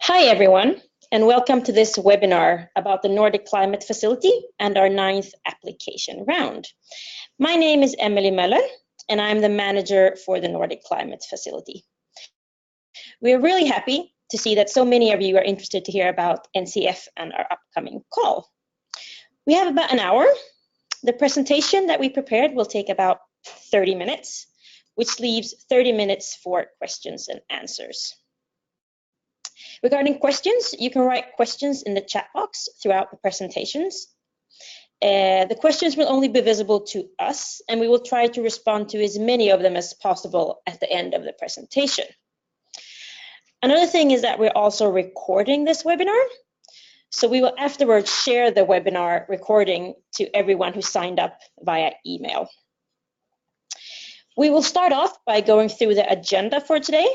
Hi everyone, and welcome to this webinar about the Nordic Climate Facility and our 9th application round. My name is Emily Möller, and I'm the manager for the Nordic Climate Facility. We are really happy to see that so many of you are interested to hear about NCF and our upcoming call. We have about an hour. The presentation that we prepared will take about 30 minutes, which leaves 30 minutes for questions and answers. Regarding questions, you can write questions in the chat box throughout the presentations. The questions will only be visible to us, and we will try to respond to as many of them as possible at the end of the presentation. Another thing is that we're also recording this webinar, so we will afterwards share the webinar recording to everyone who signed up via email. We will start off by going through the agenda for today.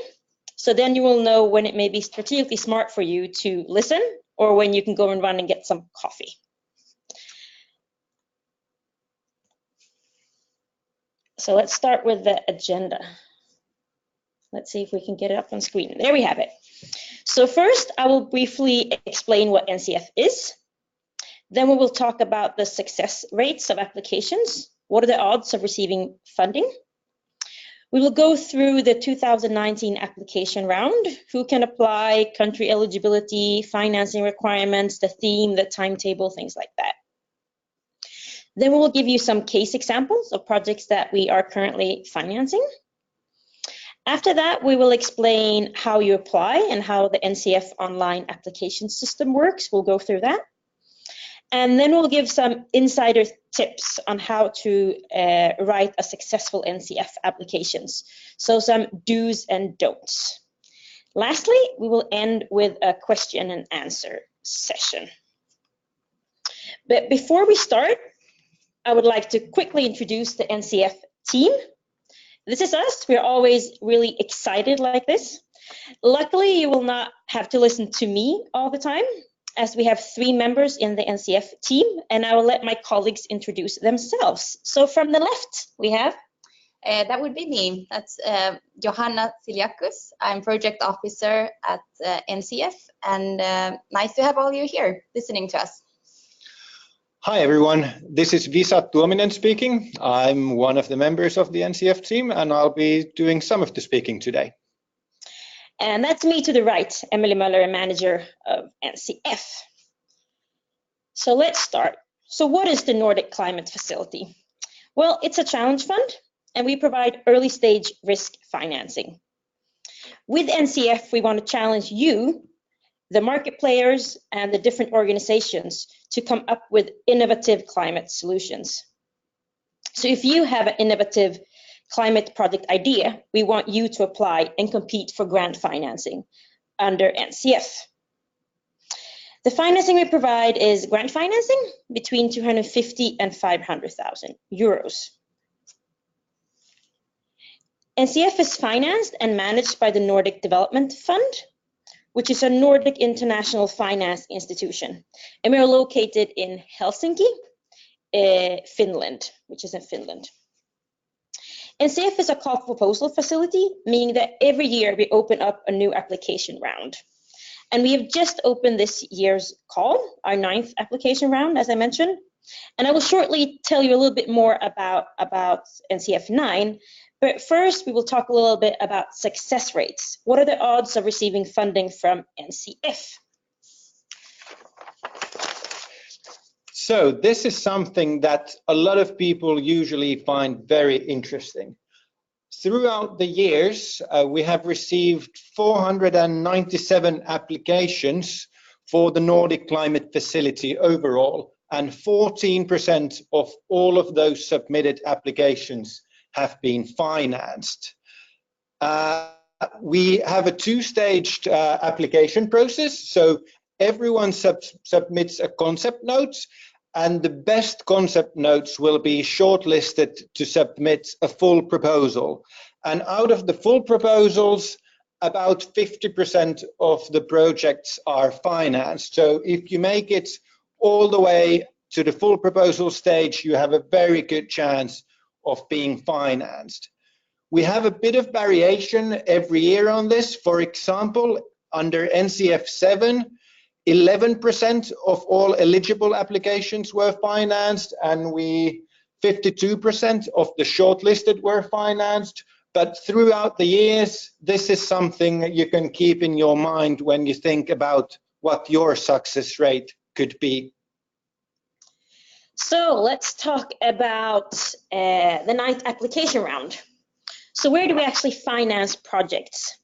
So then you will know when it may be strategically smart for you to listen or when you can go and run and get some coffee. So let's start with the agenda. Let's see if we can get it up on screen. There we have it. So first, I will briefly explain what NCF is. Then we will talk about the success rates of applications. What are the odds of receiving funding? We will go through the 2019 application round, who can apply, country eligibility, financing requirements, the theme, the timetable, things like that. Then we will give you some case examples of projects that we are currently financing. After that, we will explain how you apply and how the NCF online application system works. We'll go through that. And then we'll give some insider tips on how to write a successful NCF applications. So some do's and don'ts. Lastly, we will end with a question and answer session. But before we start, I would like to quickly introduce the Ncf team. This is us. We're always really excited like this. Luckily, you will not have to listen to me all the time, as we have 3 members in the Ncf team, and I will let my colleagues introduce themselves. So from the left, we have... that would be me. That's Johanna Siliakus. I'm project officer at NCF, and nice to have all you here listening to us. Hi everyone, this is Visa Tuominen speaking. I'm one of the members of the NCF team, and I'll be doing some of the speaking today. And that's me to the right, Emily Möller, manager of NCF. So let's start. So what is the Nordic Climate Facility? Well, it's a challenge fund, and we provide early stage risk financing. With NCF, we want to challenge you, the market players, and the different organizations to come up with innovative climate solutions. So if you have an innovative climate project idea, we want you to apply and compete for grant financing under NCF. The financing we provide is grant financing between 250 and 500,000 euros. NCF is financed and managed by the Nordic Development Fund, which is a Nordic international finance institution. And we are located in Helsinki, Finland, which is in Finland. NCF is a call for proposal facility, meaning that every year we open up a new application round. And we have just opened this year's call, our 9th application round, as I mentioned. And I will shortly tell you a little bit more about NCF 9. But first, we will talk a little bit about success rates. What are the odds of receiving funding from NCF? So this is something that a lot of people usually find very interesting. Throughout the years, we have received 497 applications for the Nordic Climate Facility overall, and 14% of all of those submitted applications have been financed. We have a 2-staged application process, so everyone submits a concept note, and the best concept notes will be shortlisted to submit a full proposal. And out of the full proposals, about 50% of the projects are financed. So if you make it all the way to the full proposal stage, you have a very good chance of being financed. We have a bit of variation every year on this. For example, under NCF 7, 11% of all eligible applications were financed, and 52% of the shortlisted were financed. But throughout the years, this is something you can keep in your mind when you think about what your success rate could be. So let's talk about the 9th application round. So where do we actually finance projects?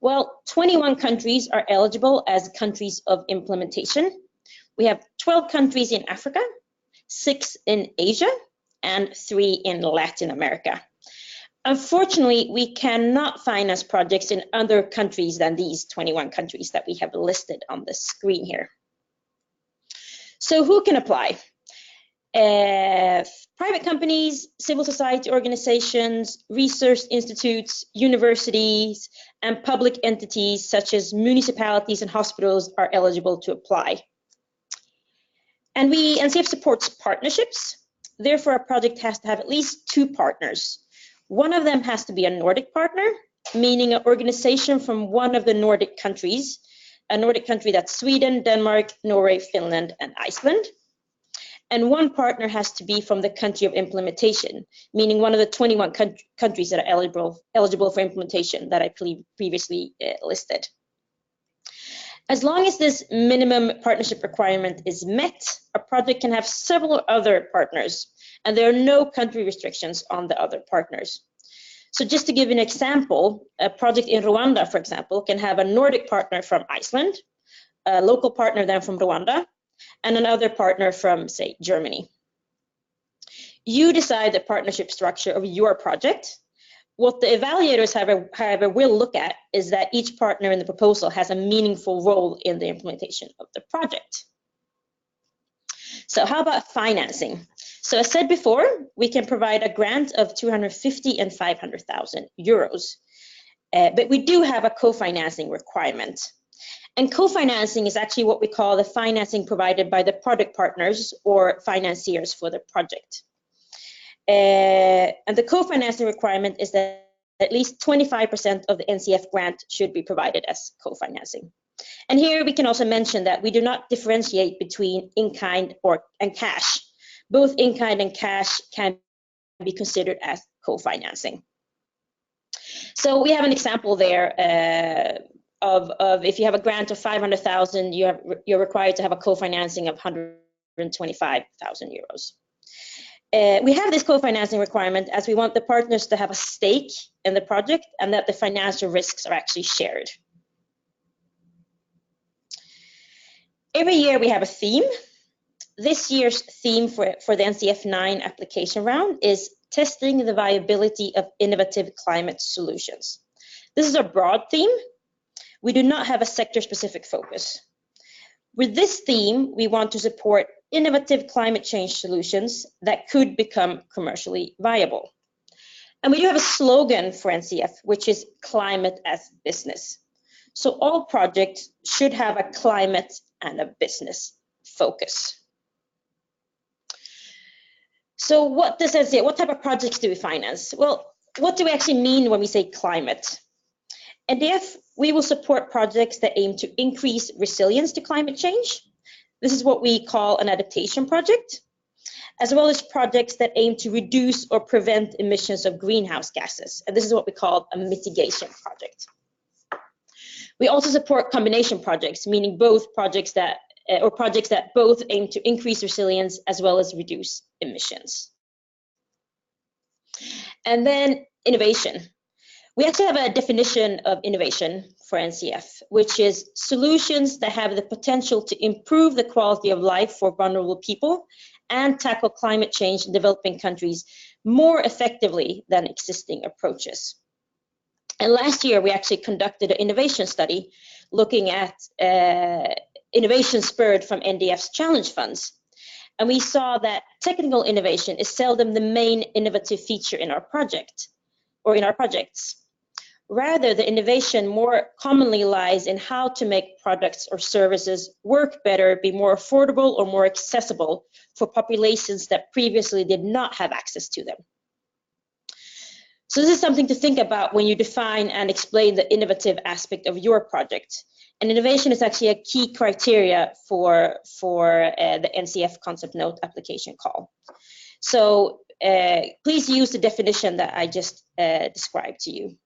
Well, 21 countries are eligible as countries of implementation. We have 12 countries in Africa, 6 in Asia, and 3 in Latin America. Unfortunately, we cannot finance projects in other countries than these 21 countries that we have listed on the screen here. So who can apply? Private companies, civil society organizations, research institutes, universities, and public entities such as municipalities and hospitals are eligible to apply. And NCF supports partnerships. Therefore, a project has to have at least 2 partners. One of them has to be a Nordic partner, meaning an organization from one of the Nordic countries, a Nordic country that's Sweden, Denmark, Norway, Finland, and Iceland. And one partner has to be from the country of implementation, meaning one of the 21 countries that are eligible for implementation that I previously listed. As long as this minimum partnership requirement is met, a project can have several other partners, and there are no country restrictions on the other partners. So just to give an example, a project in Rwanda, for example, can have a Nordic partner from Iceland, a local partner then from Rwanda, and another partner from, say, Germany. You decide the partnership structure of your project. What the evaluators, however, will look at is that each partner in the proposal has a meaningful role in the implementation of the project. So how about financing? So as said before, we can provide a grant of 250 and 500,000 euros, but we do have a co-financing requirement. And co-financing is actually what we call the financing provided by the project partners or financiers for the project. And the co-financing requirement is that at least 25% of the NCF grant should be provided as co-financing. And here we can also mention that we do not differentiate between in-kind and cash. Both in-kind and cash can be considered as co-financing. So we have an example there of if you have a grant of 500,000, you're required to have a co-financing of 125,000 euros. We have this co-financing requirement as we want the partners to have a stake in the project and that the financial risks are actually shared. Every year we have a theme. This year's theme for the NCF 9 application round is testing the viability of innovative climate solutions. This is a broad theme. We do not have a sector-specific focus. With this theme, we want to support innovative climate change solutions that could become commercially viable. And we do have a slogan for NCF, which is climate as business. So all projects should have a climate and a business focus. So what does NCF, what type of projects do we finance? Well, what do we actually mean when we say climate? NCF, we will support projects that aim to increase resilience to climate change. This is what we call an adaptation project, as well as projects that aim to reduce or prevent emissions of greenhouse gases. And this is what we call a mitigation project. We also support combination projects, meaning both projects that both aim to increase resilience as well as reduce emissions. And then innovation. We actually have a definition of innovation for NCF, which is solutions that have the potential to improve the quality of life for vulnerable people and tackle climate change in developing countries more effectively than existing approaches. And last year, we actually conducted an innovation study looking at innovation spurred from NDF's challenge funds. And we saw that technical innovation is seldom the main innovative feature in our project or in our projects. Rather, the innovation more commonly lies in how to make products or services work better, be more affordable or more accessible for populations that previously did not have access to them. So this is something to think about when you define and explain the innovative aspect of your project. And innovation is actually a key criteria for the NCF concept note application call. So please use the definition that I just described to you.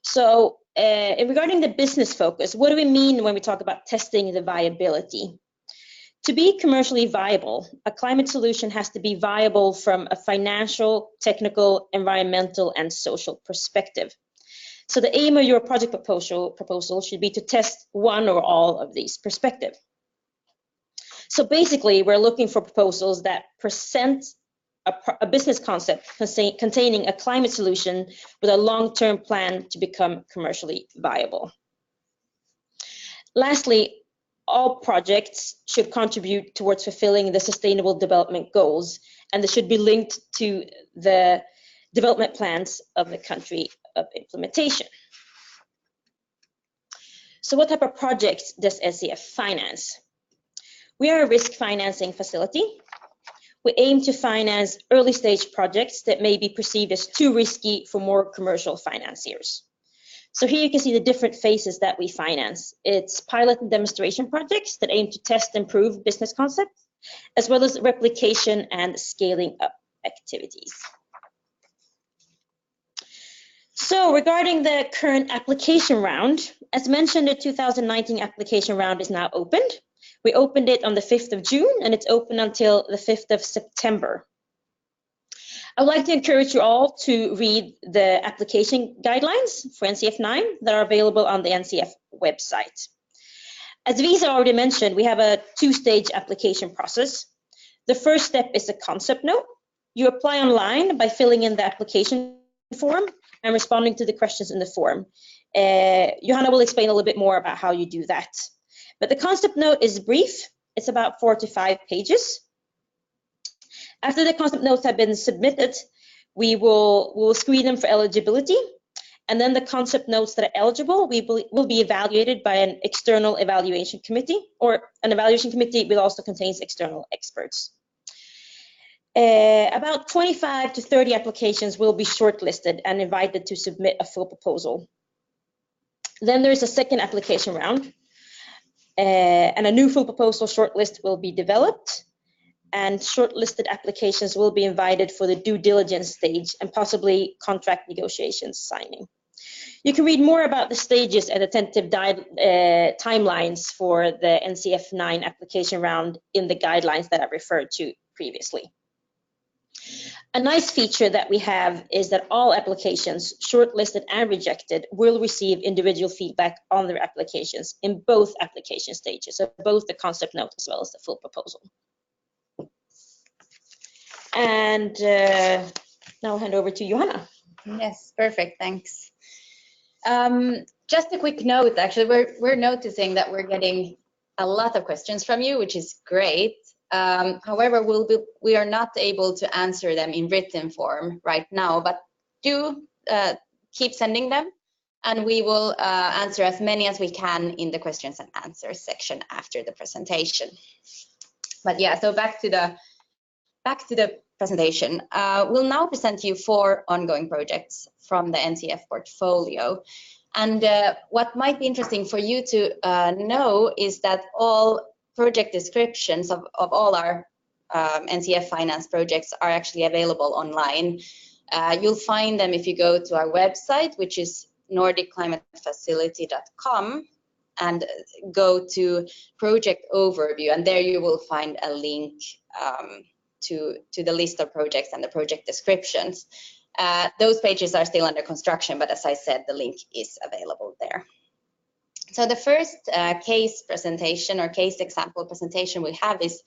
So regarding the business focus, what do we mean when we talk about testing the viability? To be commercially viable, a climate solution has to be viable from a financial, technical, environmental, and social perspective. So the aim of your project proposal should be to test one or all of these perspectives. So basically, we're looking for proposals that present a business concept containing a climate solution with a long-term plan to become commercially viable. Lastly, all projects should contribute towards fulfilling the Sustainable Development Goals, and they should be linked to the development plans of the country of implementation. So what type of projects does NCF finance? We are a risk financing facility. We aim to finance early stage projects that may be perceived as too risky for more commercial financiers. So here you can see the different phases that we finance. It's pilot and demonstration projects that aim to test and prove business concepts, as well as replication and scaling up activities. So regarding the current application round, as mentioned, the 2019 application round is now opened. We opened it on the 5th of June, and it's open until the 5th of September. I would like to encourage you all to read the application guidelines for NCF 9 that are available on the NCF website. As Visa already mentioned, we have a two-stage application process. The first step is a concept note. You apply online by filling in the application form and responding to the questions in the form. Johanna will explain a little bit more about how you do that. But the concept note is brief. It's about 4 to 5 pages. After the concept notes have been submitted, we will screen them for eligibility. And then the concept notes that are eligible will be evaluated by an external evaluation committee, or an evaluation committee that also contains external experts. About 25 to 30 applications will be shortlisted and invited to submit a full proposal. Then there's a second application round, and a new full proposal shortlist will be developed, and shortlisted applications will be invited for the due diligence stage and possibly contract negotiations signing. You can read more about the stages and the tentative timelines for the NCF 9 application round in the guidelines that I referred to previously. A nice feature that we have is that all applications, shortlisted and rejected, will receive individual feedback on their applications in both application stages, so both the concept note as well as the full proposal. And now I'll hand over to Johanna. Yes, perfect, thanks. Just a quick note, actually, we're noticing that we're getting a lot of questions from you, which is great. However, we are not able to answer them in written form right now, but do keep sending them, and we will answer as many as we can in the questions and answers section after the presentation. But yeah, so back to the presentation. We'll now present you 4 ongoing projects from the NCF portfolio. And what might be interesting for you to know is that all project descriptions of all our NCF finance projects are actually available online. You'll find them if you go to our website, which is nordicclimatefacility.com, and go to project overview, and there you will find a link to the list of projects and the project descriptions. Those pages are still under construction, but as I said, the link is available there. So the first case presentation or case example presentation we have is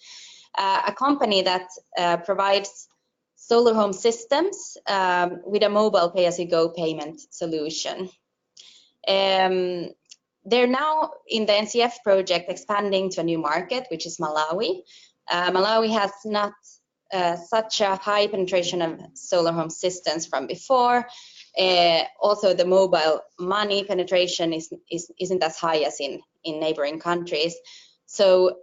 a company that provides solar home systems with a mobile pay-as-you-go payment solution. They're now in the NCF project expanding to a new market, which is Malawi. Malawi has not such a high penetration of solar home systems from before. Also, the mobile money penetration isn't as high as in neighboring countries. So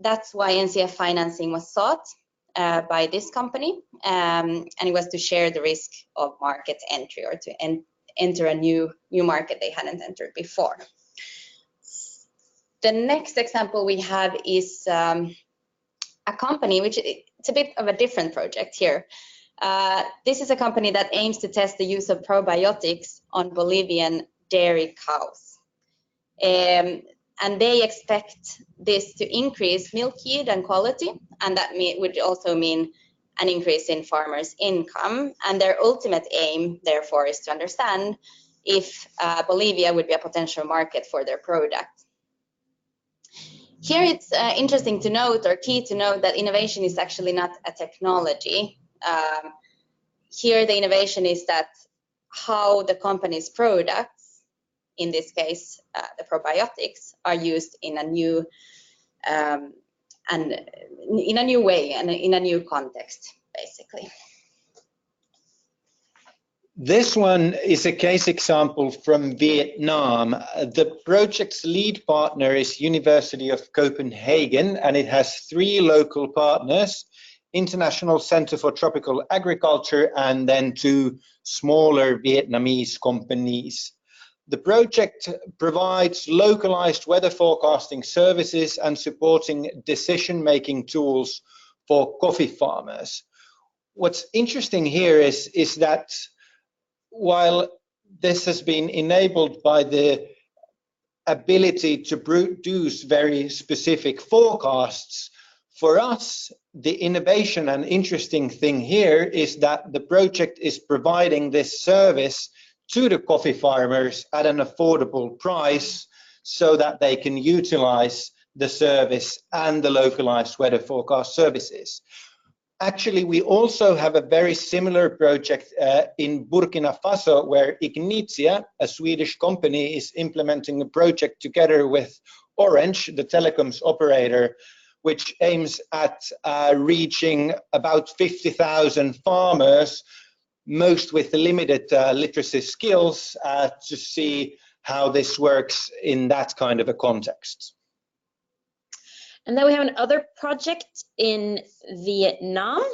that's why NCF financing was sought. by this company, and it was to share the risk of market entry, or to enter a new market they hadn't entered before. The next example we have is a company, which it's a bit of a different project here. This is a company that aims to test the use of probiotics on Bolivian dairy cows. And they expect this to increase milk yield and quality, and that would also mean an increase in farmers' income. And their ultimate aim, therefore, is to understand if Bolivia would be a potential market for their product. Here it's interesting to note, or key to note, that innovation is actually not a technology. Here the innovation is that how the company's products, in this case the probiotics, are used in a new way and in a new context, basically. This one is a case example from Vietnam. The project's lead partner is University of Copenhagen, and it has 3 local partners: International Center for Tropical Agriculture, and then 2 smaller Vietnamese companies. The project provides localized weather forecasting services and supporting decision-making tools for coffee farmers. What's interesting here is that while this has been enabled by the ability to produce very specific forecasts, for us, the innovation and interesting thing here is that the project is providing this service to the coffee farmers at an affordable price so that they can utilize the service and the localized weather forecast services. Actually, we also have a very similar project in Burkina Faso, where Ignitia, a Swedish company, is implementing a project together with Orange, the telecoms operator, which aims at reaching about 50,000 farmers, most with limited literacy skills, to see how this works in that kind of a context. And then we have another project in Vietnam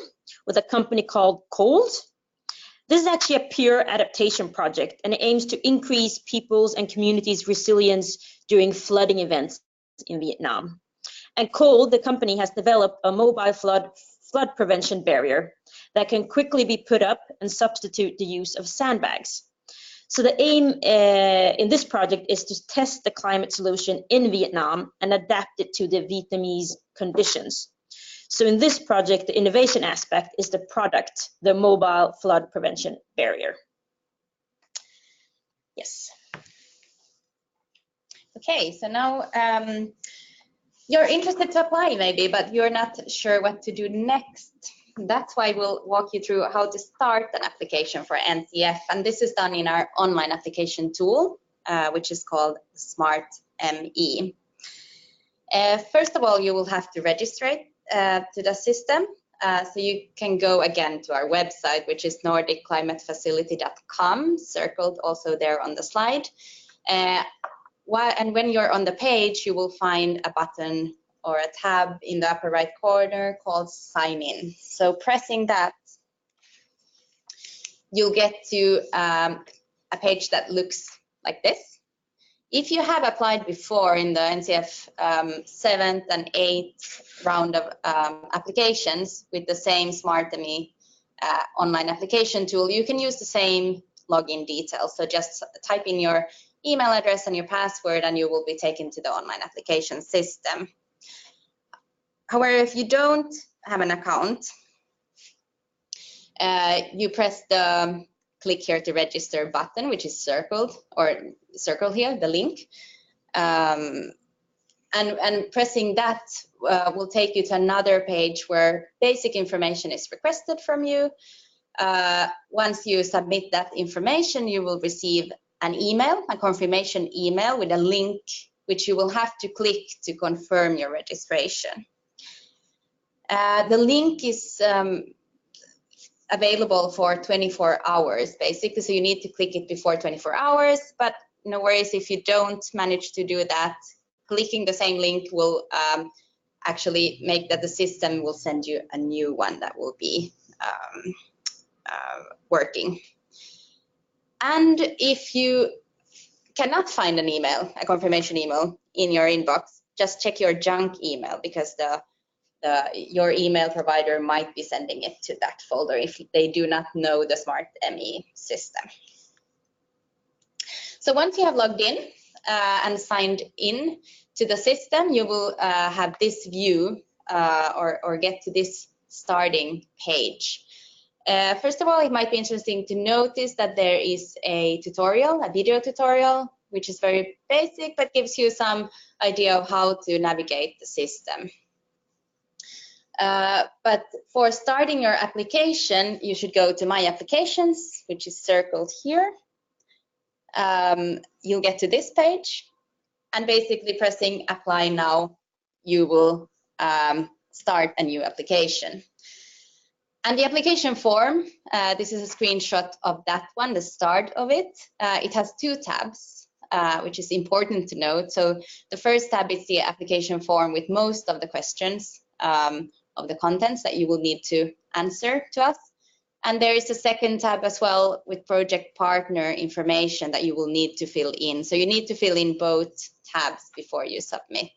with a company called Cold. This is actually a pure adaptation project, and it aims to increase people's and communities' resilience during flooding events in Vietnam. And Cold, the company, has developed a mobile flood prevention barrier that can quickly be put up and substitute the use of sandbags. So the aim in this project is to test the climate solution in Vietnam and adapt it to the Vietnamese conditions. So in this project, the innovation aspect is the product, the mobile flood prevention barrier. Yes. Okay, so now you're interested to apply maybe, but you're not sure what to do next. That's why we'll walk you through how to start an application for NCF, and this is done in our online application tool, which is called Smart ME. First of all, you will have to register to the system, so you can go again to our website, which is nordicclimatefacility.com, circled also there on the slide. And when you're on the page, you will find a button or a tab in the upper right corner called Sign In. So pressing that, you'll get to a page that looks like this. If you have applied before in the NCF 7th and 8th round of applications with the same SmartMe online application tool, you can use the same login details. So just type in your email address and your password, and you will be taken to the online application system. However, if you don't have an account, you press the click here to register button, which is circled here, the link. And pressing that will take you to another page where basic information is requested from you. Once you submit that information, you will receive an email, a confirmation email with a link, which you will have to click to confirm your registration. The link is available for 24 hours, basically, so you need to click it before 24 hours, but no worries if you don't manage to do that. Clicking the same link will actually make that the system will send you a new one that will be working. And if you cannot find an email, a confirmation email in your inbox, just check your junk email, because your email provider might be sending it to that folder if they do not know the Smart ME system. So once you have logged in and signed in to the system, you will have this view or get to this starting page. First of all, it might be interesting to notice that there is a tutorial, a video tutorial, which is very basic, but gives you some idea of how to navigate the system. But for starting your application, you should go to My Applications, which is circled here. You'll get to this page, and basically pressing Apply Now, you will start a new application. And the application form, this is a screenshot of that one, the start of it. It has two tabs, which is important to note. So the first tab is the application form with most of the questions of the contents that you will need to answer to us. And there is a second tab as well with project partner information that you will need to fill in. So you need to fill in both tabs before you submit.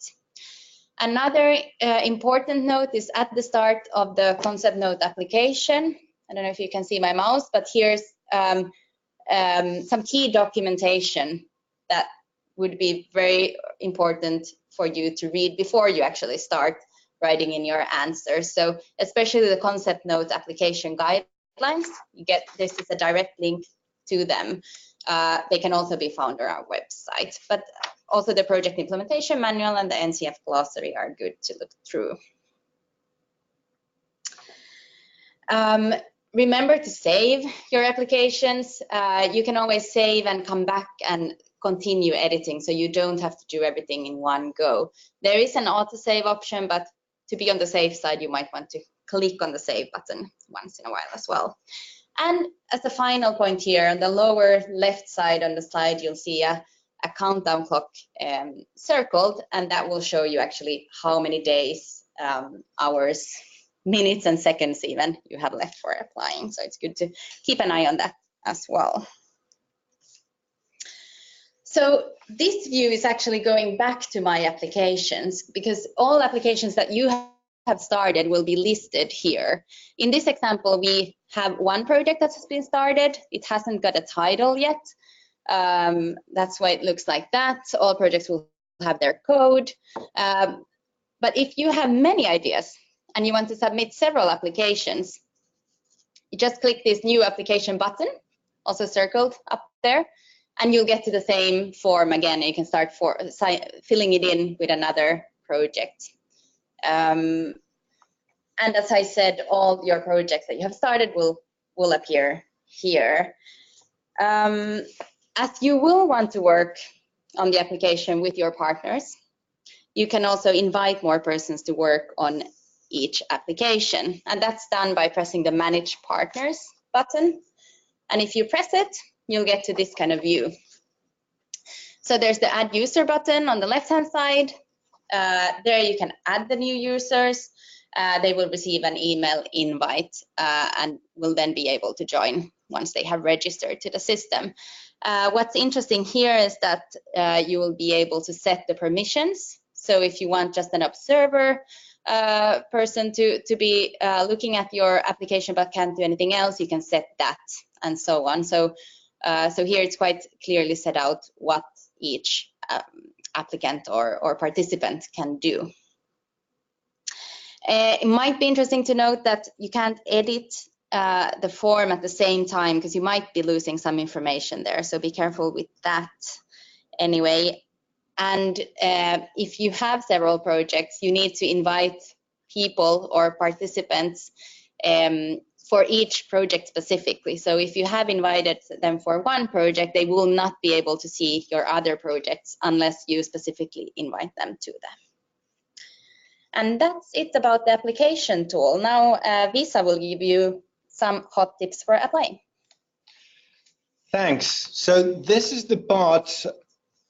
Another important note is at the start of the concept note application. I don't know if you can see my mouse, but here's some key documentation that would be very important for you to read before you actually start writing in your answers. So especially the concept note application guidelines, this is a direct link to them. They can also be found on our website, but also the project implementation manual and the Ncf glossary are good to look through. Remember to save your applications. You can always save and come back and continue editing, so you don't have to do everything in one go. There is an autosave option, but to be on the safe side, you might want to click on the save button once in a while as well. And as a final point here, on the lower left side on the slide, you'll see a countdown clock circled, and that will show you actually how many days, hours, minutes, and seconds even you have left for applying. So it's good to keep an eye on that as well. So this view is actually going back to My Applications, because all applications that you have started will be listed here. In this example, we have one project that has been started. It hasn't got a title yet. That's why it looks like that. All projects will have their code. But if you have many ideas and you want to submit several applications, you just click this new application button, also circled up there, and you'll get to the same form again. You can start filling it in with another project. And as I said, all your projects that you have started will appear here. As you will want to work on the application with your partners, you can also invite more persons to work on each application. And that's done by pressing the Manage Partners button. And if you press it, you'll get to this kind of view. So there's the Add User button on the left-hand side. There you can add the new users. They will receive an email invite and will then be able to join once they have registered to the system. What's interesting here is that you will be able to set the permissions. So if you want just an observer person to be looking at your application but can't do anything else, you can set that and so on. So here it's quite clearly set out what each applicant or participant can do. It might be interesting to note that you can't edit the form at the same time, because you might be losing some information there. So be careful with that anyway. And if you have several projects, you need to invite people or participants for each project specifically. So if you have invited them for one project, they will not be able to see your other projects unless you specifically invite them to them. And that's it about the application tool. Now, Visa will give you some hot tips for applying. Thanks. So this is the part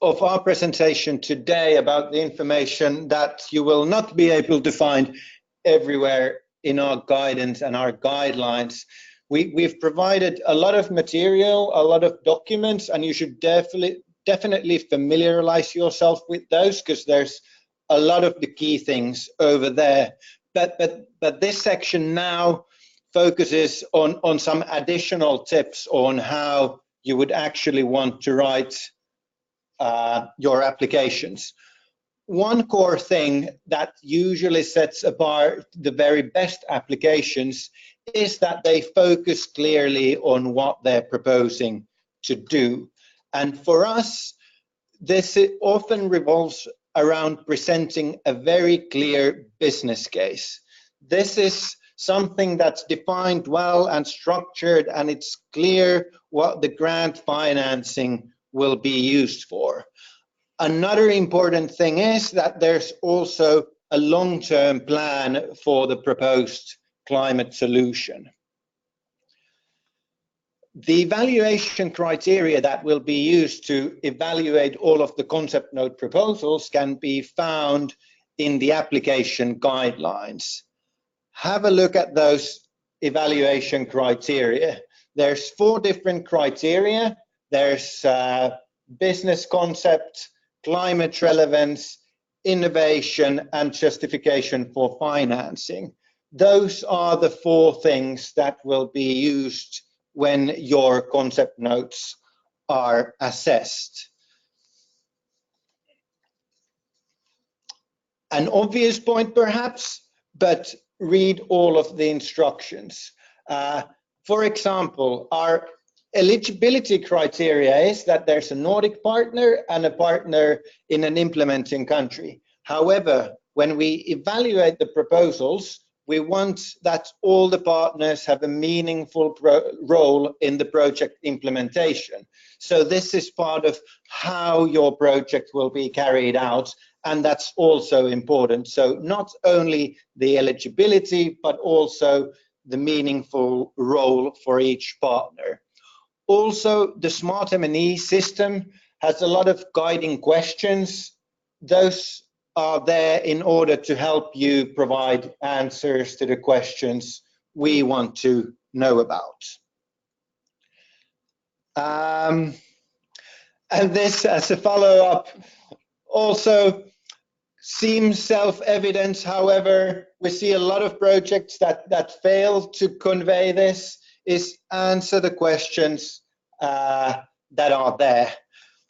of our presentation today about the information that you will not be able to find everywhere in our guidance and our guidelines. We've provided a lot of material, a lot of documents, and you should definitely familiarize yourself with those, because there's a lot of the key things over there. But this section now focuses on some additional tips on how you would actually want to write your applications. One core thing that usually sets apart the very best applications is that they focus clearly on what they're proposing to do. And for us, this often revolves around presenting a very clear business case. This is something that's defined well and structured, and it's clear what the grant financing will be used for. Another important thing is that there's also a long-term plan for the proposed climate solution. The evaluation criteria that will be used to evaluate all of the concept note proposals can be found in the application guidelines. Have a look at those evaluation criteria. There's 4 different criteria. There's business concept, climate relevance, innovation, and justification for financing. Those are the 4 things that will be used when your concept notes are assessed. An obvious point perhaps, but read all of the instructions. For example, our eligibility criteria is that there's a Nordic partner and a partner in an implementing country. However, when we evaluate the proposals, we want that all the partners have a meaningful role in the project implementation. So this is part of how your project will be carried out, and that's also important. So not only the eligibility, but also the meaningful role for each partner. Also, the Smart M&E system has a lot of guiding questions. Those are there in order to help you provide answers to the questions we want to know about. And this, as a follow-up, also seems self-evident. However, we see a lot of projects that fail to convey this, is answer the questions that are there.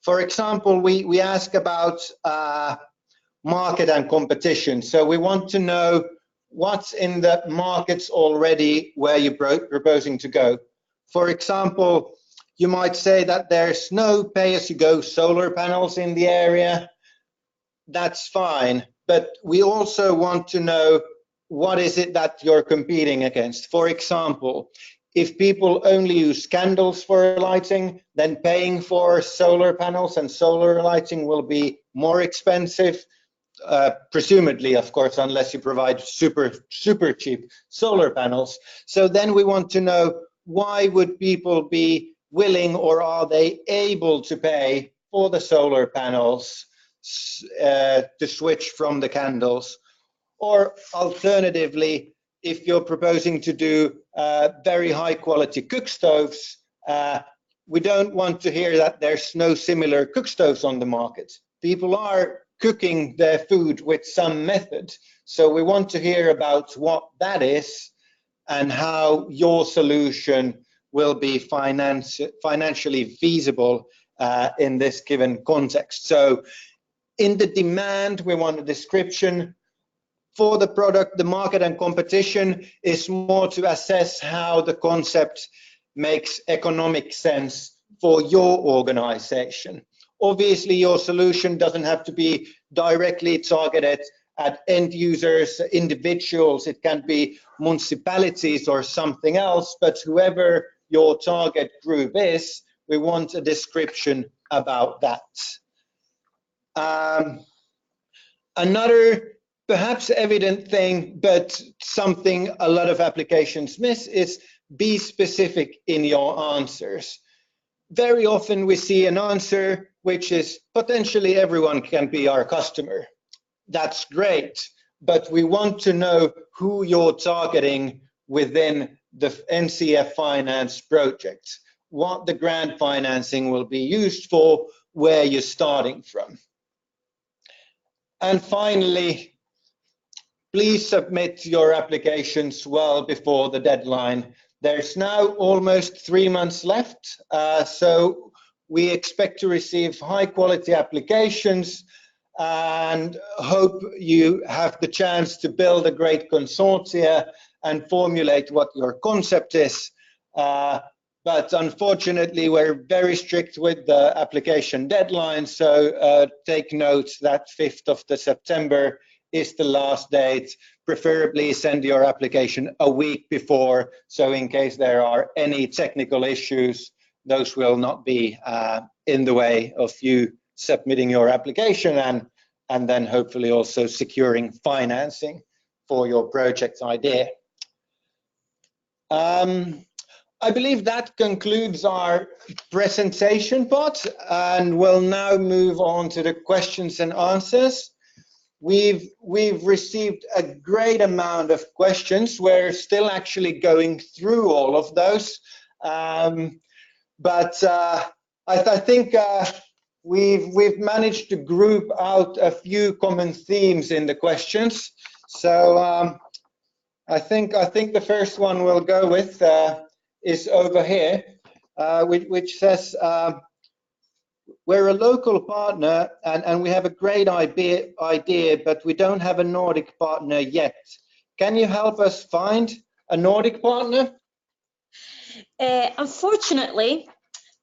For example, we ask about market and competition. So we want to know what's in the markets already where you're proposing to go. For example, you might say that there's no pay-as-you-go solar panels in the area. That's fine, but we also want to know what is it that you're competing against. For example, if people only use candles for lighting, then paying for solar panels and solar lighting will be more expensive, presumably, of course, unless you provide super cheap solar panels. So then we want to know, why would people be willing, or are they able to pay for the solar panels to switch from the candles? Or alternatively, if you're proposing to do very high quality cook stoves, we don't want to hear that there's no similar cook stoves on the market. People are cooking their food with some method, so we want to hear about what that is and how your solution will be financially feasible in this given context. So in the demand, we want a description. For the product, the market and competition is more to assess how the concept makes economic sense for your organization. Obviously, your solution doesn't have to be directly targeted at end users, individuals. It can be municipalities or something else, but whoever your target group is, we want a description about that. Another perhaps evident thing, but something a lot of applications miss, is be specific in your answers. Very often we see an answer which is potentially everyone can be our customer. That's great, but we want to know who you're targeting within the NCF finance project, what the grant financing will be used for, where you're starting from. And finally, please submit your applications well before the deadline. There's now almost 3 months left, so we expect to receive high quality applications and hope you have the chance to build a great consortia and formulate what your concept is. But unfortunately, we're very strict with the application deadline, so take note that 5th of September is the last date. Preferably send your application a week before, so in case there are any technical issues, those will not be in the way of you submitting your application and then hopefully also securing financing for your project idea. I believe that concludes our presentation part, and we'll now move on to the questions and answers. We've received a great amount of questions. We're still actually going through all of those, but I think we've managed to group out a few common themes in the questions. So I think the first one we'll go with is over here, which says, we're a local partner and we have a great idea, but we don't have a Nordic partner yet. Can you help us find a Nordic partner? Unfortunately,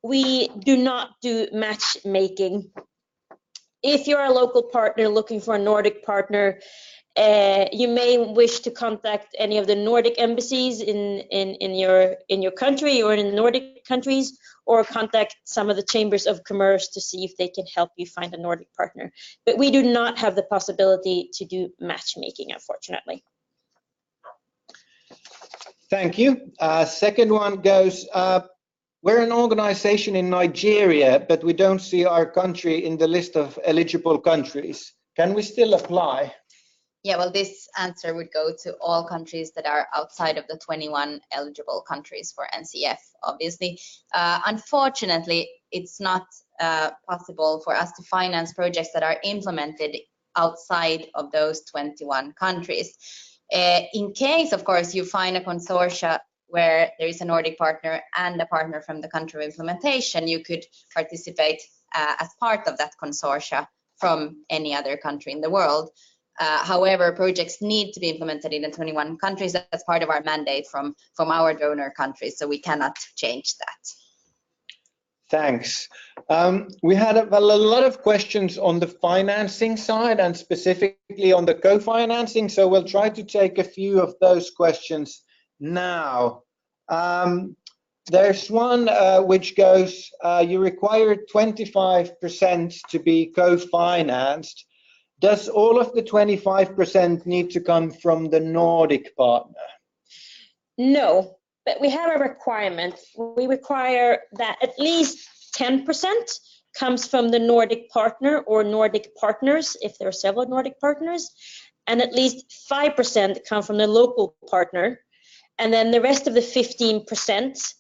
we do not do matchmaking. If you're a local partner looking for a Nordic partner, you may wish to contact any of the Nordic embassies in your country or in the Nordic countries, or contact some of the chambers of commerce to see if they can help you find a Nordic partner. But we do not have the possibility to do matchmaking, unfortunately. Thank you. Second one goes, we're an organization in Nigeria, but we don't see our country in the list of eligible countries. Can we still apply? Yeah, well, this answer would go to all countries that are outside of the 21 eligible countries for NCF, obviously. Unfortunately, it's not possible for us to finance projects that are implemented outside of those 21 countries. In case, of course, you find a consortia where there is a Nordic partner and a partner from the country of implementation, you could participate as part of that consortia from any other country in the world. However, projects need to be implemented in the 21 countries. That's part of our mandate from our donor countries, so we cannot change that. Thanks. We had a lot of questions on the financing side and specifically on the co-financing, so we'll try to take a few of those questions now. There's one which goes, you require 25% to be co-financed. Does all of the 25% need to come from the Nordic partner? No, but we have a requirement. We require that at least 10% comes from the Nordic partner or Nordic partners, if there are several Nordic partners, and at least 5% come from the local partner. And then the rest of the 15%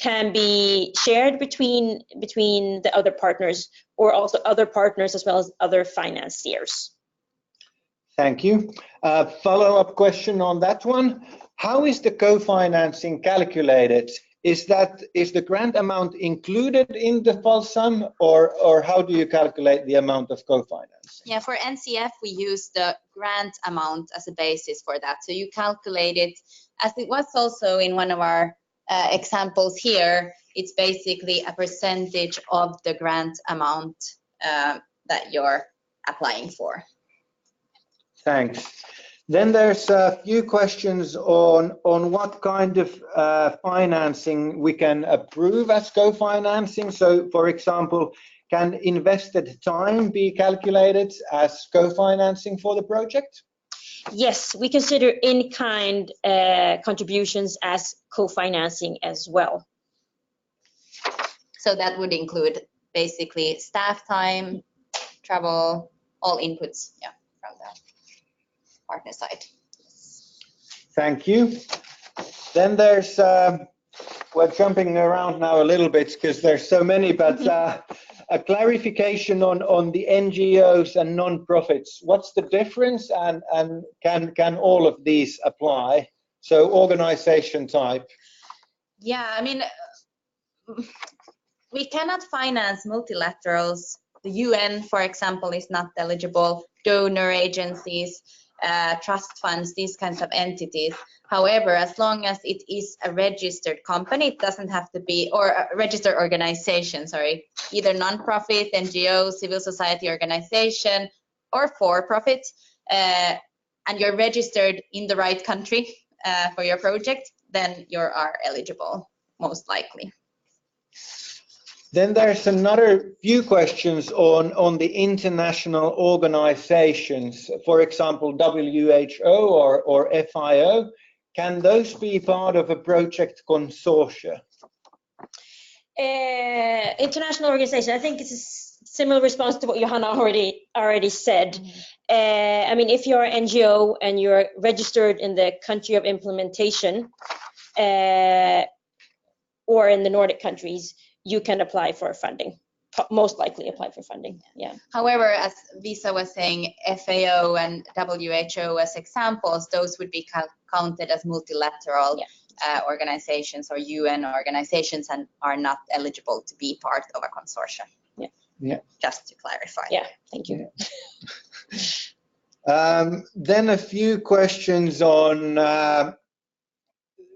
can be shared between the other partners, or also other partners as well as other financiers. Thank you. Follow-up question on that one. How is the co-financing calculated? Is the grant amount included in the full sum, or how do you calculate the amount of co-financing? Yeah, for NCF, we use the grant amount as a basis for that. So you calculate it, as it was also in one of our examples here, it's basically a percentage of the grant amount that you're applying for. Thanks. Then there's a few questions on what kind of financing we can approve as co-financing. So, for example, can invested time be calculated as co-financing for the project? Yes, we consider in-kind contributions as co-financing as well. So that would include basically staff time, travel, all inputs, yeah, from the partner side. Thank you. Then there's, we're jumping around now a little bit because there's so many, but a clarification on the NGOs and non-profits. What's the difference, and can all of these apply? So organization type. Yeah, I mean, we cannot finance multilaterals. The UN, for example, is not eligible. Donor agencies, trust funds, these kinds of entities. However, as long as it is a registered company, it doesn't have to be, or a registered organization, sorry, either non-profit, NGO, civil society organization, or for-profit, and you're registered in the right country for your project, then you are eligible, most likely. Then there's another few questions on the international organizations, for example, WHO or FIO. Can those be part of a project consortia? International organization, I think it's a similar response to what Johanna already said. I mean, if you're an NGO and you're registered in the country of implementation or in the Nordic countries, you can apply for funding, most likely apply for funding, yeah. However, as Visa was saying, FAO and WHO as examples, those would be counted as multilateral organizations or UN organizations and are not eligible to be part of a consortium. Yeah. Yeah. Just to clarify. Yeah, thank you. Then a few questions on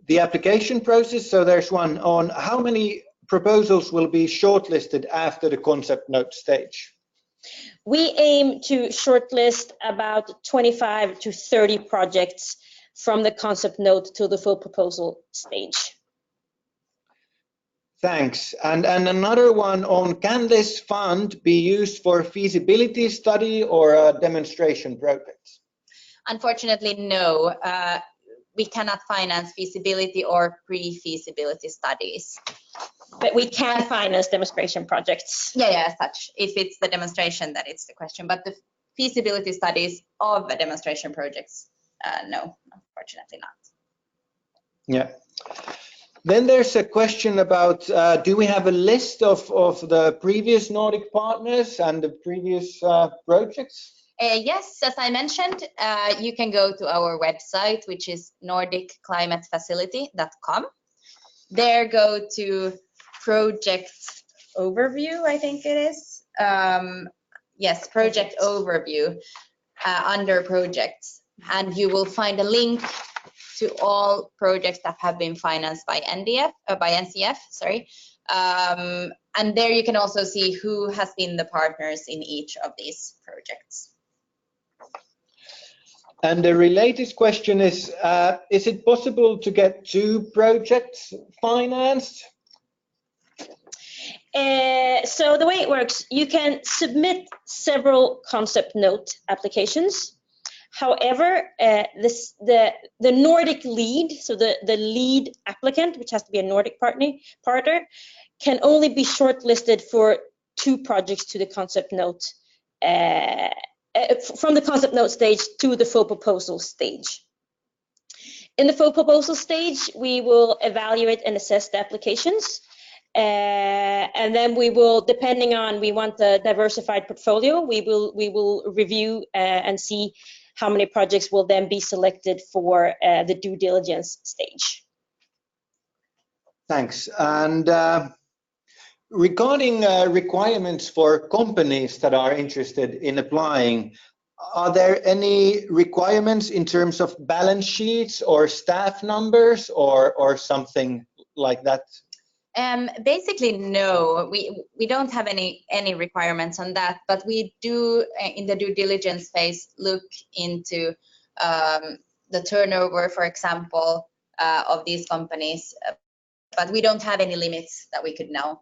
the application process. So there's one on how many proposals will be shortlisted after the concept note stage? We aim to shortlist about 25 to 30 projects from the concept note to the full proposal stage. Thanks. And another one on, can this fund be used for a feasibility study or a demonstration project? Unfortunately, no. We cannot finance feasibility or pre-feasibility studies. But we can finance demonstration projects. Yeah, as such. If it's the demonstration, that it's the question. But the feasibility studies of the demonstration projects, no, unfortunately not. Yeah. Then there's a question about, do we have a list of the previous Nordic partners and the previous projects? Yes, as I mentioned, you can go to our website, which is NordicClimateFacility.com. There go to project overview, I think it is. Yes, project overview under projects. And you will find a link to all projects that have been financed by NCF, sorry. And there you can also see who has been the partners in each of these projects. And the related question is it possible to get 2 projects financed? So the way it works, you can submit several concept note applications. However, the Nordic lead, so the lead applicant, which has to be a Nordic partner, can only be shortlisted for 2 projects to the concept note, from the concept note stage to the full proposal stage. In the full proposal stage, we will evaluate and assess the applications. And then we will, depending on, we want a diversified portfolio, we will review and see how many projects will then be selected for the due diligence stage. Thanks. And regarding requirements for companies that are interested in applying, are there any requirements in terms of balance sheets or staff numbers or something like that? Basically, no, we don't have any requirements on that, but we do in the due diligence phase look into the turnover, for example, of these companies, but we don't have any limits that we could now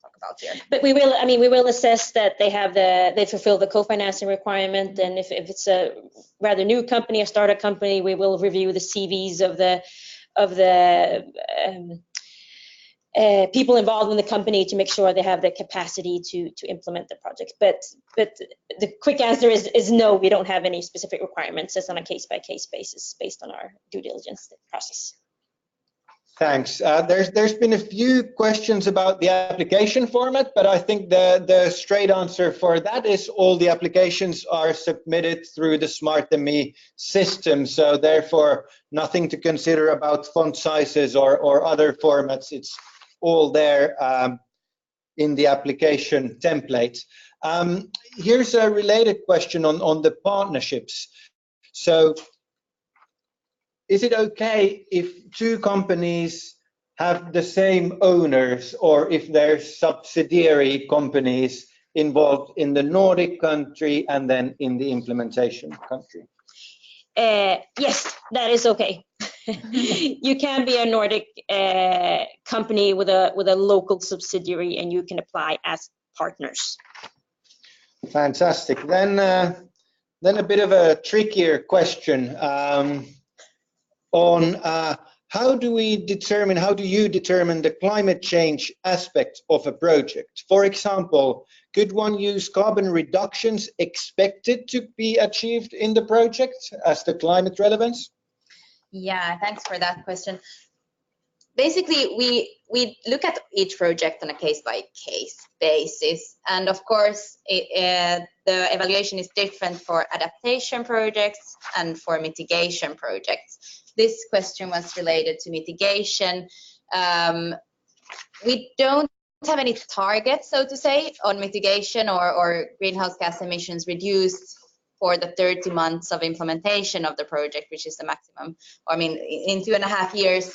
talk about here. But we will, I mean, we will assess that they fulfill the co-financing requirement, and if it's a rather new company, a startup company, we will review the CVs of the people involved in the company to make sure they have the capacity to implement the project. But the quick answer is no, we don't have any specific requirements. It's on a case-by-case basis based on our due diligence process. Thanks. There's been a few questions about the application format, but I think the straight answer for that is all the applications are submitted through the SmartME system. So therefore, nothing to consider about font sizes or other formats. It's all there in the application template. Here's a related question on the partnerships. So, is it okay if two companies have the same owners, or if there's subsidiary companies involved in the Nordic country and then in the implementation country? Yes, that is okay. You can be a Nordic company with a local subsidiary, and you can apply as partners. Fantastic. Then a bit of a trickier question on how do you determine the climate change aspect of a project? For example, could one use carbon reductions expected to be achieved in the project as the climate relevance? Yeah, thanks for that question. Basically, we look at each project on a case-by-case basis, and of course, the evaluation is different for adaptation projects and for mitigation projects. This question was related to mitigation. We don't have any targets, so to say, on mitigation or greenhouse gas emissions reduced for the 30 months of implementation of the project, which is the maximum. I mean, in 2.5 years,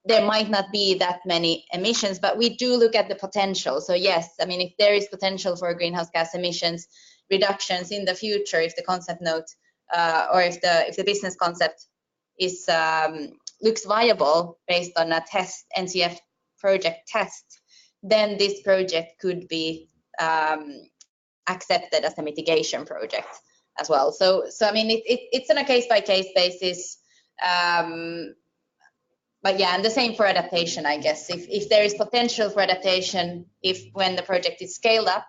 there might not be that many emissions, but we do look at the potential. So yes, I mean, if there is potential for greenhouse gas emissions reductions in the future, if the concept note or if the business concept is looks viable based on a test, Ncf project test, then this project could be accepted as a mitigation project as well. So I mean, it's on a case-by-case basis. But yeah, and the same for adaptation, I guess. If there is potential for adaptation, when the project is scaled up,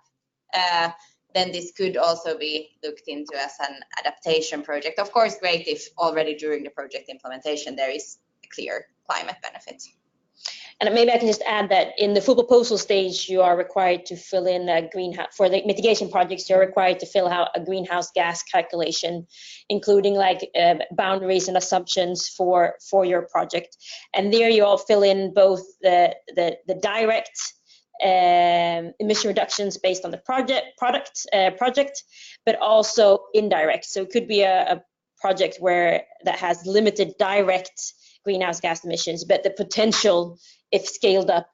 then this could also be looked into as an adaptation project. Of course, great if already during the project implementation there is a clear climate benefit. And maybe I can just add that in the full proposal stage, you are required to fill in a greenhouse, for the mitigation projects, you're required to fill out a greenhouse gas calculation, including like boundaries and assumptions for your project. And there you all fill in both the direct emission reductions based on the project, but also indirect. So it could be a project that has limited direct greenhouse gas emissions, but the potential, if scaled up,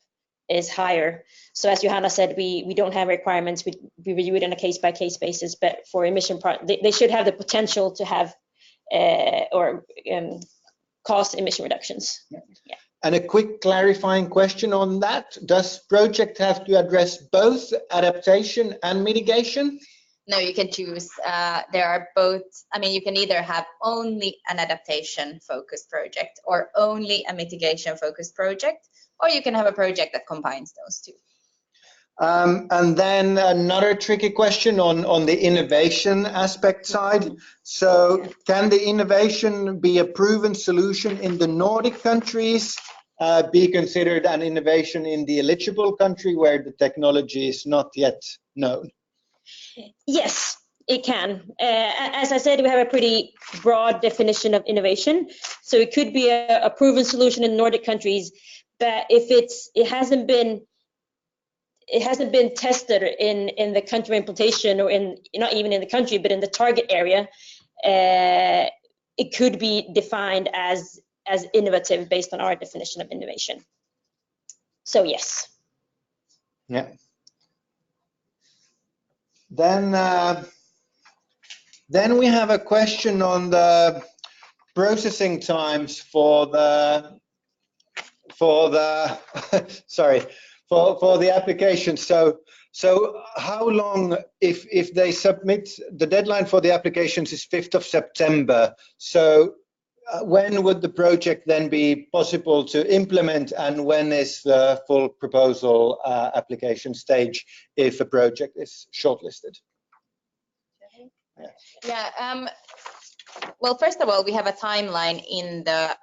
is higher. So as Johanna said, we don't have requirements. We review it on a case-by-case basis, but for emission, they should have the potential to have cause emission reductions. Yeah. And a quick clarifying question on that. Does project have to address both adaptation and mitigation? No, you can choose. There are both. I mean, you can either have only an adaptation-focused project or only a mitigation-focused project, or you can have a project that combines those two. And then another tricky question on the innovation aspect side. So can the innovation be a proven solution in the Nordic countries, be considered an innovation in the eligible country where the technology is not yet known? Yes, it can. As I said, we have a pretty broad definition of innovation. So it could be a proven solution in Nordic countries, but if it hasn't been tested in the country implementation, or not even in the country, but in the target area, it could be defined as innovative based on our definition of innovation. So yes. Yeah. Then we have a question on the processing times for the application. So how long, if they submit, the deadline for the applications is 5th of September. So when would the project then be possible to implement, and when is the full proposal application stage if a project is shortlisted? Yeah. Well, first of all, we have a timeline in the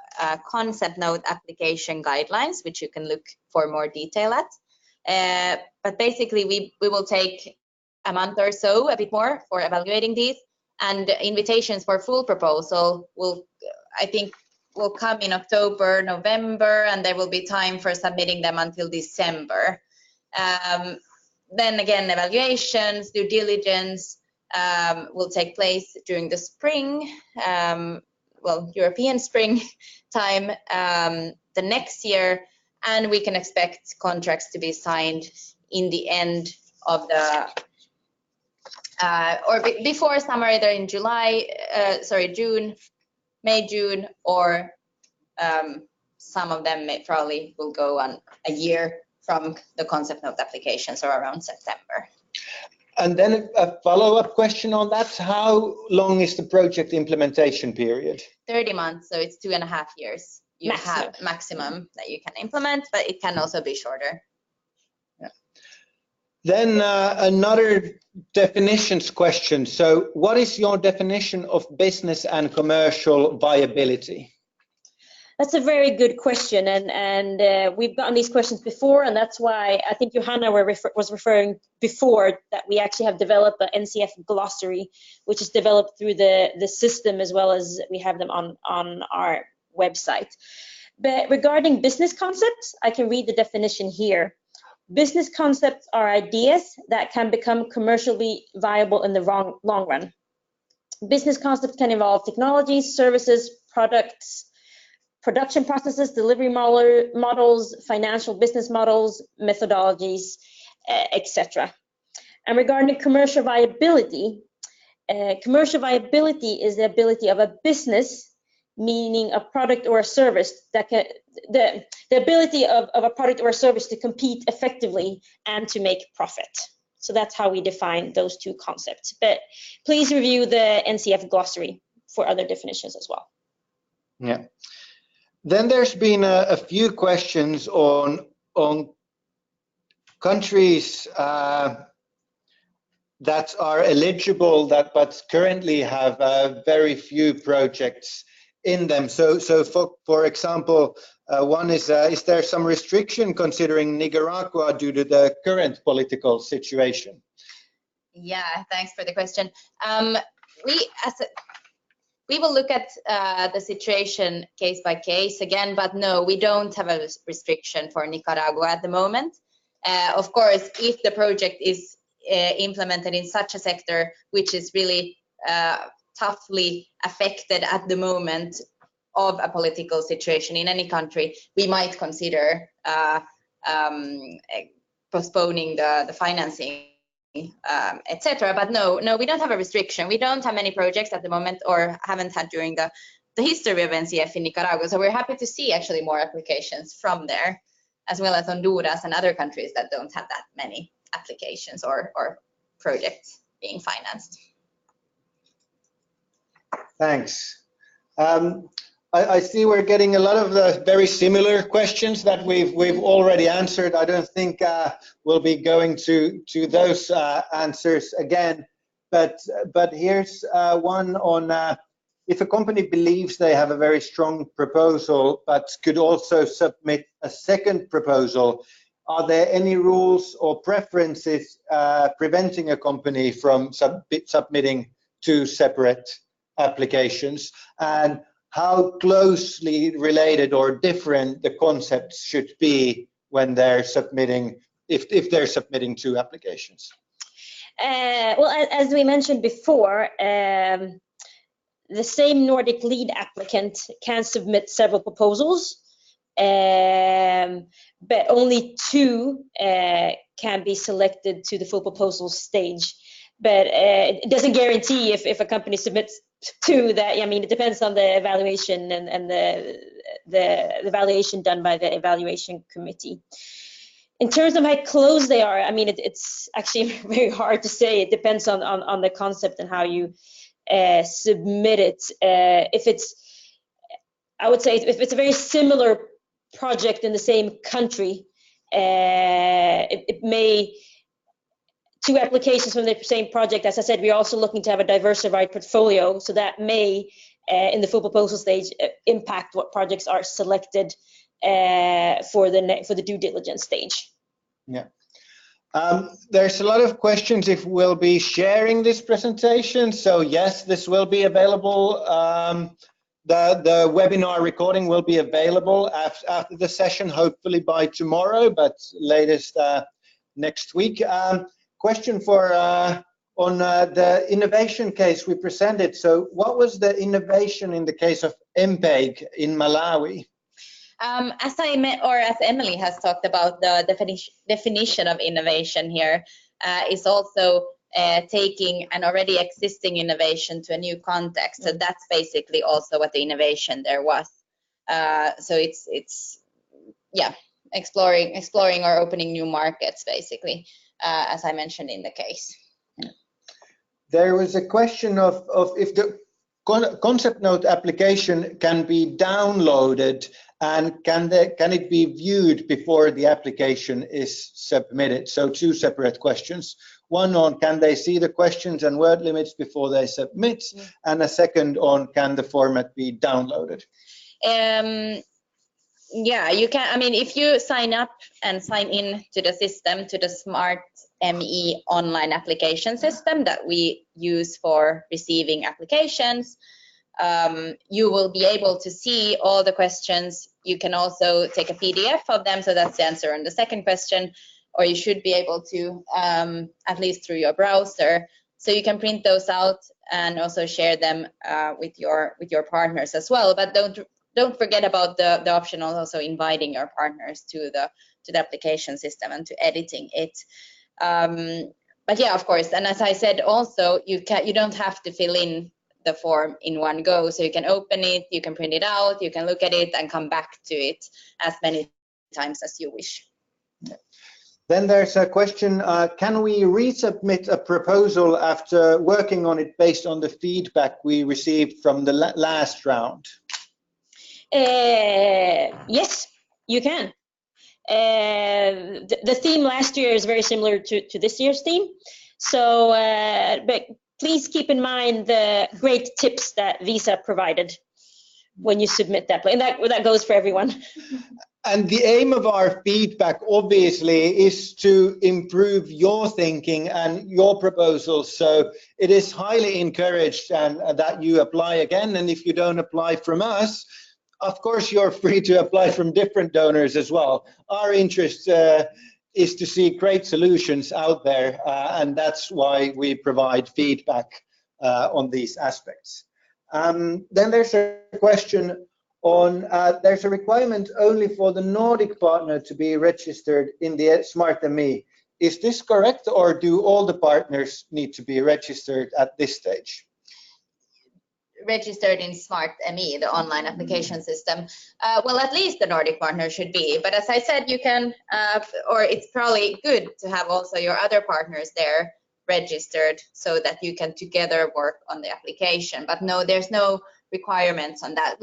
concept note application guidelines, which you can look for more detail at. But basically, we will take a month or so, a bit more, for evaluating these. And invitations for full proposal I think, will come in October, November, and there will be time for submitting them until December. Then again, evaluations, due diligence will take place during the spring, well, European spring time, the next year, and we can expect contracts to be signed in the end of the or before summer, either in June, May, June, or some of them probably will go on a year from the concept note applications, or around September. And then a follow-up question on that: how long is the project implementation period? 30 months, so it's 2.5 years. You have maximum that you can implement, but it can also be shorter. Yeah. Then another definitions question. So what is your definition of business and commercial viability? That's a very good question, and we've gotten these questions before, and that's why I think Johanna was referring before that we actually have developed an NCF glossary, which is developed through the system, as well as we have them on our website. But regarding business concepts, I can read the definition here. Business concepts are ideas that can become commercially viable in the long run. Business concepts can involve technologies, services, products, production processes, delivery models, financial business models, methodologies, etc. And regarding commercial viability is the ability of a business, meaning a product or a service, that can, the ability of a product or a service to compete effectively and to make profit. So that's how we define those two concepts. But please review the NCF glossary for other definitions as well. Yeah. Then there's been a few questions on countries that are eligible but currently have very few projects in them. So for example, one is there some restriction considering Nicaragua due to the current political situation? Yeah, thanks for the question. We will look at the situation case by case again, but no, we don't have a restriction for Nicaragua at the moment. Of course, if the project is implemented in such a sector which is really toughly affected at the moment of a political situation in any country, we might consider postponing the financing, etc. But no, we don't have a restriction. We don't have many projects at the moment, or haven't had during the history of NCF in Nicaragua. So we're happy to see actually more applications from there, as well as Honduras and other countries that don't have that many applications or projects being financed. Thanks. I see we're getting a lot of the very similar questions that we've already answered. I don't think we'll be going to those answers again. But here's one on if a company believes they have a very strong proposal but could also submit a second proposal, are there any rules or preferences preventing a company from submitting two separate applications? And how closely related or different the concepts should be when they're submitting, if they're submitting two applications? Well, as we mentioned before, the same Nordic lead applicant can submit several proposals, but only two can be selected to the full proposal stage. But it doesn't guarantee if a company submits two that, I mean, it depends on the evaluation and the evaluation done by the evaluation committee. In terms of how close they are, I mean, it's actually very hard to say. It depends on the concept and how you submit it. If it's I would say if it's a very similar project in the same country, it may, two applications from the same project, as I said, we're also looking to have a diversified portfolio, so that may, in the full proposal stage, impact what projects are selected for the due diligence stage. Yeah. There's a lot of questions if we'll be sharing this presentation. So yes, this will be available. The webinar recording will be available after the session, hopefully by tomorrow, but latest next week. Question for on the innovation case we presented. So what was the innovation in the case of MPEG in Malawi? As Emily has talked about, the definition of innovation here is also taking an already existing innovation to a new context. So that's basically also what the innovation there was. So it's yeah, exploring or opening new markets, basically, as I mentioned in the case. There was a question of if the concept note application can be downloaded, and can it be viewed before the application is submitted? So two separate questions. One on can they see the questions and word limits before they submit, and a second on can the format be downloaded? Yeah, you can. I mean, if you sign up and sign in to the system, to the Smart ME online application system that we use for receiving applications, you will be able to see all the questions. You can also take a PDF of them, so that's the answer on the second question, or you should be able to, at least through your browser. So you can print those out and also share them with your partners as well. But don't forget about the option of also inviting your partners to the application system and to editing it. But yeah, of course, and as I said, also you don't have to fill in the form in one go, so you can open it, you can print it out, you can look at it and come back to it as many times as you wish. Then there's a question, can we resubmit a proposal after working on it based on the feedback we received from the last round? Yes, you can. The theme last year is very similar to this year's theme. So, but please keep in mind the great tips that Visa provided when you submit that, and that goes for everyone. And the aim of our feedback, obviously, is to improve your thinking and your proposals. So it is highly encouraged and that you apply again. And if you don't apply from us, of course, you're free to apply from different donors as well. Our interest is to see great solutions out there, and that's why we provide feedback on these aspects. Then there's a question on, there's a requirement only for the Nordic partner to be registered in the Smart ME. Is this correct, or do all the partners need to be registered at this stage? Registered in Smart ME, the online application system. Well, at least the Nordic partner should be, but as I said, you can, or it's probably good to have also your other partners there registered so that you can together work on the application. But no, there's no requirements on that.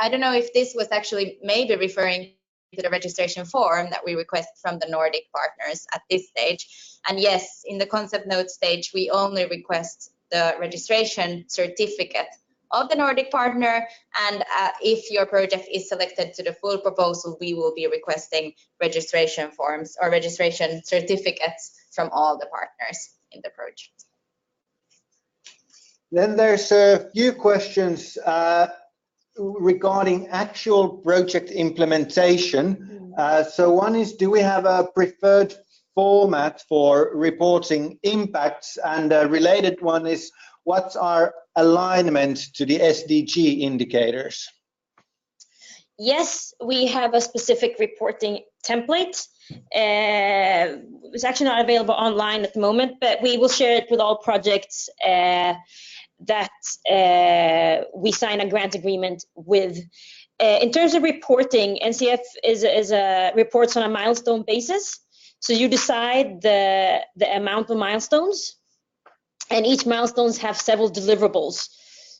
I don't know if this was actually maybe referring to the registration form that we request from the Nordic partners at this stage. And yes, in the concept note stage, we only request the registration certificate of the Nordic partner, and if your project is selected to the full proposal, we will be requesting registration forms or registration certificates from all the partners in the project. Then there's a few questions regarding actual project implementation. So one is, do we have a preferred format for reporting impacts? And a related one is, what's our alignment to the SDG indicators? Yes, we have a specific reporting template. It's actually not available online at the moment, but we will share it with all projects that we sign a grant agreement with. In terms of reporting, NCF reports on a milestone basis. So you decide the amount of milestones, and each milestones have several deliverables,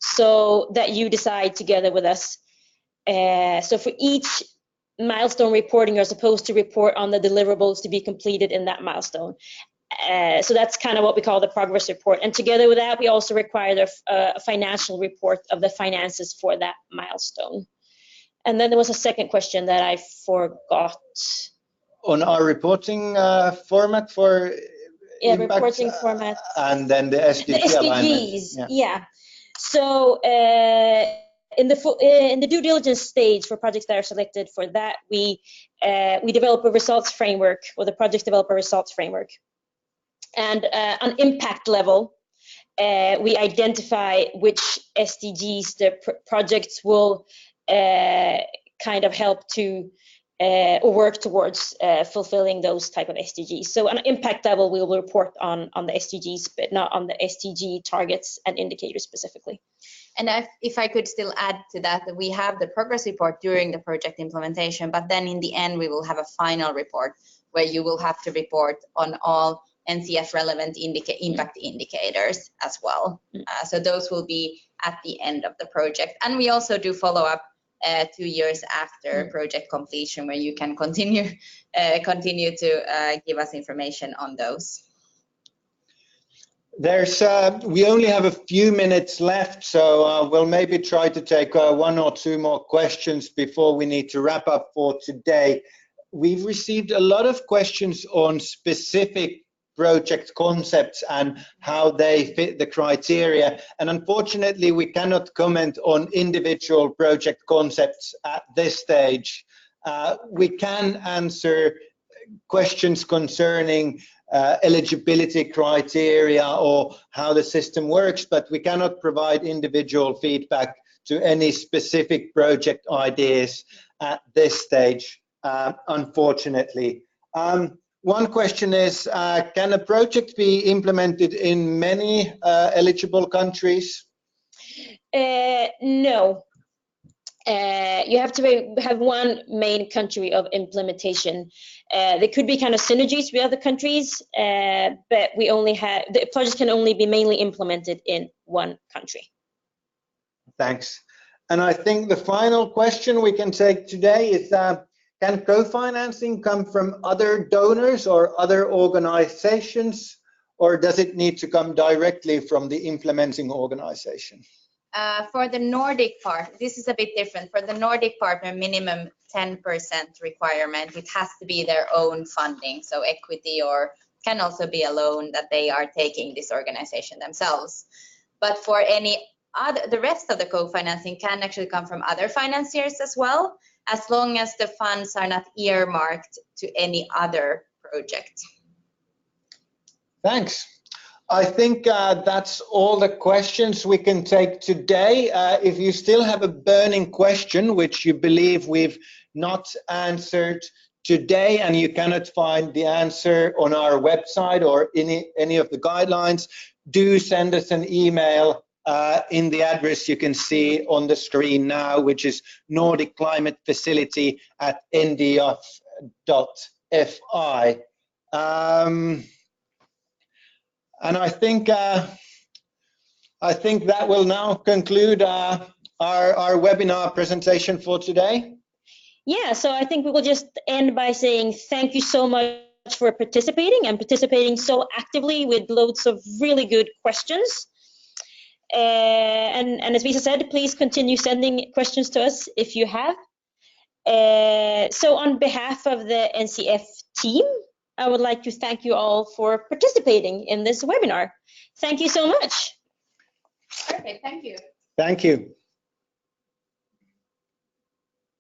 so that you decide together with us So for each milestone reporting, you're supposed to report on the deliverables to be completed in that milestone. So that's kind of what we call the progress report. And together with that, we also require a financial report of the finances for that milestone. And then there was a second question that I forgot. On our reporting format for impact, reporting format. And then the SDG alignment. Yeah. So in the due diligence stage for projects that are selected for that, we develop a results framework, or the projects develop a results framework. And on impact level, we identify which SDGs the projects will kind of help to or work towards fulfilling those type of SDGs. So on impact level, we will report on the SDGs, but not on the SDG targets and indicators specifically. And if I could still add to that, we have the progress report during the project implementation, but then in the end, we will have a final report where you will have to report on all Ncf relevant impact indicators as well. So those will be at the end of the project. And we also do follow up 2 years after project completion, where you can continue to give us information on those. We only have a few minutes left, so we'll maybe try to take 1 or 2 more questions before we need to wrap up for today. We've received a lot of questions on specific project concepts and how they fit the criteria, and unfortunately we cannot comment on individual project concepts at this stage. We can answer questions concerning eligibility criteria or how the system works, but we cannot provide individual feedback to any specific project ideas at this stage, unfortunately. One question is, can a project be implemented in many eligible countries? No. You have to have one main country of implementation. There could be kind of synergies with other countries, but the project can only be mainly implemented in one country. Thanks. And I think the final question we can take today is, can co-financing come from other donors or other organizations, or does it need to come directly from the implementing organization? For the Nordic part, this is a bit different. For the Nordic partner, minimum 10% requirement, it has to be their own funding, so equity, or can also be a loan that they are taking this organization themselves. But for the rest of the co-financing can actually come from other financiers as well, as long as the funds are not earmarked to any other project. Thanks. I think that's all the questions we can take today. If you still have a burning question which you believe we've not answered today and you cannot find the answer on our website or any of the guidelines, do send us an email in the address you can see on the screen now, which is Nordic Climate Facility at ndf.fi. And I think that will now conclude our webinar presentation for today. Yeah, so I think we will just end by saying thank you so much for participating so actively with loads of really good questions. And as Lisa said, please continue sending questions to us if you have. So on behalf of the Ncf team, I would like to thank you all for participating in this webinar. Thank you so much. Perfect, thank you. Thank you.